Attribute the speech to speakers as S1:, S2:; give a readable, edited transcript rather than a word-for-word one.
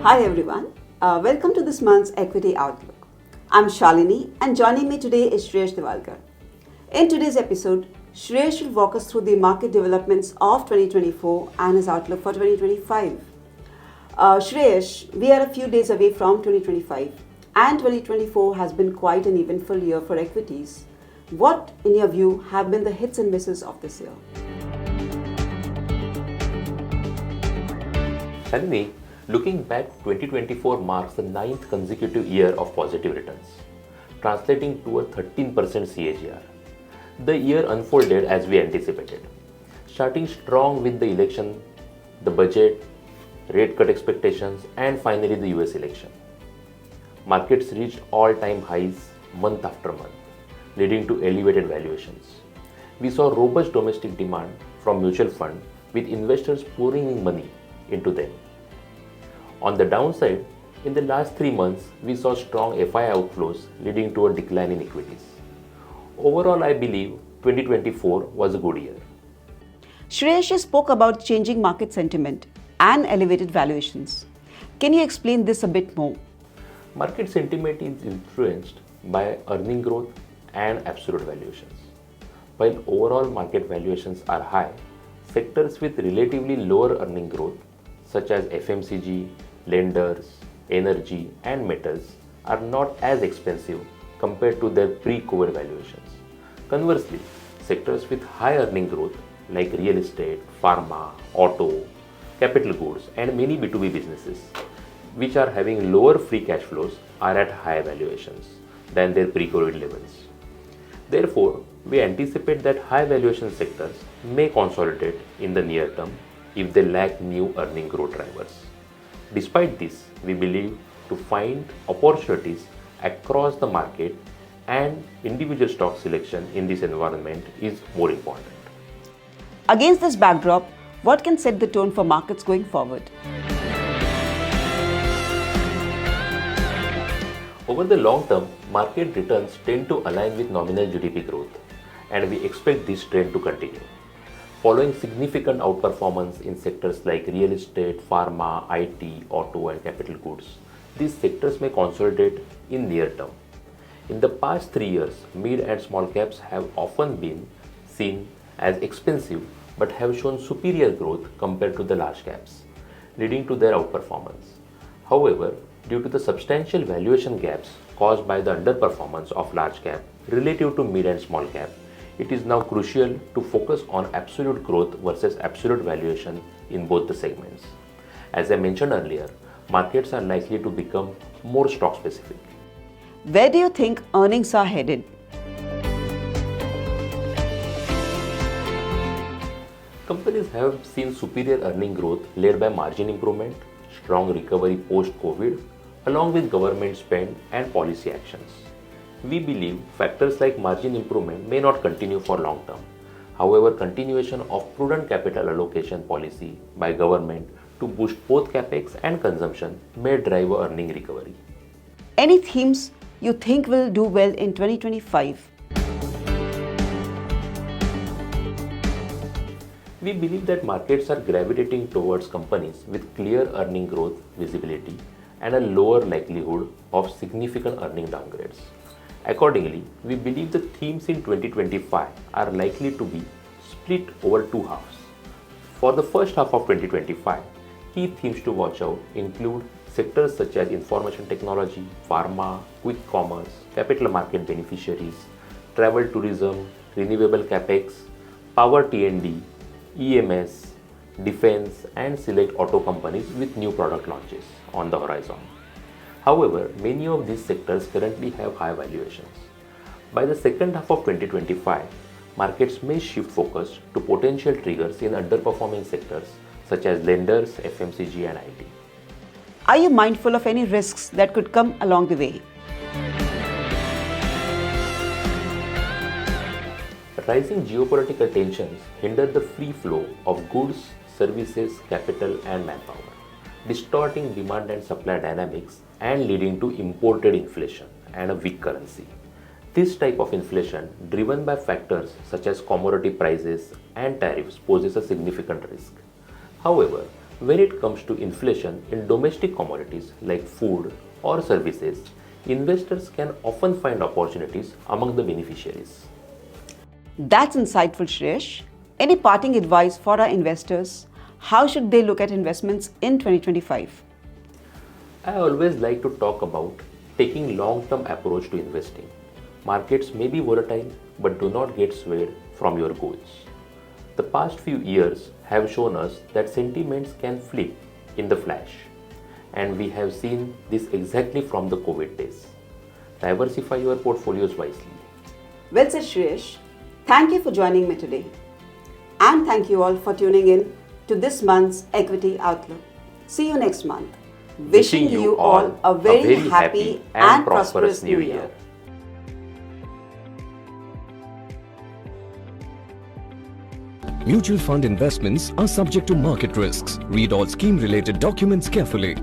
S1: Hi everyone, welcome to this month's Equity Outlook. I'm Shalini and joining me today is Shreyash Devalkar. In today's episode, Shreyash will walk us through the market developments of 2024 and his outlook for 2025. Shreyash, we are a few days away from 2025 and 2024 has been quite an eventful year for equities. What, in your view, have been the hits and misses of this year?
S2: Shalini, looking back, 2024 marks the ninth consecutive year of positive returns, translating to a 13% CAGR. The year unfolded as we anticipated, starting strong with the election, the budget, rate cut expectations, and finally the US election. Markets reached all-time highs month after month, leading to elevated valuations. We saw robust domestic demand from mutual funds, with investors pouring in money into them. On the downside, in the last 3 months, we saw strong FI outflows leading to a decline in equities. Overall, I believe 2024 was a good year.
S1: Shreyash spoke about changing market sentiment and elevated valuations. Can you explain this a bit more?
S2: Market sentiment is influenced by earning growth and absolute valuations. While overall market valuations are high, sectors with relatively lower earning growth, such as FMCG, lenders, energy, and metals, are not as expensive compared to their pre-COVID valuations. Conversely, sectors with high earning growth like real estate, pharma, auto, capital goods, and many B2B businesses, which are having lower free cash flows, are at higher valuations than their pre-COVID levels. Therefore, we anticipate that high valuation sectors may consolidate in the near term if they lack new earning growth drivers. Despite this, we believe to find opportunities across the market and individual stock selection in this environment is more important.
S1: Against this backdrop, what can set the tone for markets going forward?
S2: Over the long term, market returns tend to align with nominal GDP growth, and we expect this trend to continue. Following significant outperformance in sectors like real estate, pharma, IT, auto, and capital goods, these sectors may consolidate in near term. In the past 3 years, mid and small caps have often been seen as expensive but have shown superior growth compared to the large caps, leading to their outperformance. However, due to the substantial valuation gaps caused by the underperformance of large cap relative to mid and small cap, it is now crucial to focus on absolute growth versus absolute valuation in both the segments. As I mentioned earlier, markets are likely to become more stock specific.
S1: Where do you think earnings are headed?
S2: Companies have seen superior earning growth led by margin improvement, strong recovery post-COVID, along with government spend and policy actions. We believe factors like margin improvement may not continue for long term. However, continuation of prudent capital allocation policy by government to boost both capex and consumption may drive earning recovery.
S1: Any themes you think will do well in 2025?
S2: We believe that markets are gravitating towards companies with clear earning growth visibility and a lower likelihood of significant earning downgrades. Accordingly, we believe the themes in 2025 are likely to be split over two halves. For the first half of 2025, key themes to watch out include sectors such as information technology, pharma, quick commerce, capital market beneficiaries, travel tourism, renewable capex, power T&D, EMS, defense, and select auto companies with new product launches on the horizon. However, many of these sectors currently have high valuations. By the second half of 2025, markets may shift focus to potential triggers in underperforming sectors such as lenders, FMCG, and IT.
S1: Are you mindful of any risks that could come along the way?
S2: Rising geopolitical tensions hinder the free flow of goods, services, capital, and manpower, distorting demand and supply dynamics and leading to imported inflation and a weak currency. This type of inflation, driven by factors such as commodity prices and tariffs, poses a significant risk. However, When it comes to inflation in domestic commodities like food or services, investors can often find opportunities among the beneficiaries.
S1: That's insightful, Shreyash. Any parting advice for our investors? How should they look at investments in 2025?
S2: I always like to talk about taking long-term approach to investing. Markets may be volatile, but do not get swayed from your goals. The past few years have shown us that sentiments can flip in the flash, and we have seen this exactly from the COVID days. Diversify your portfolios wisely.
S1: Well said, Shreyash. Thank you for joining me today. And thank you all for tuning in to this month's Equity Outlook. See you next month. Wishing you all a very happy and prosperous new year.
S3: Mutual fund investments are subject to market risks. Read all scheme-related documents carefully.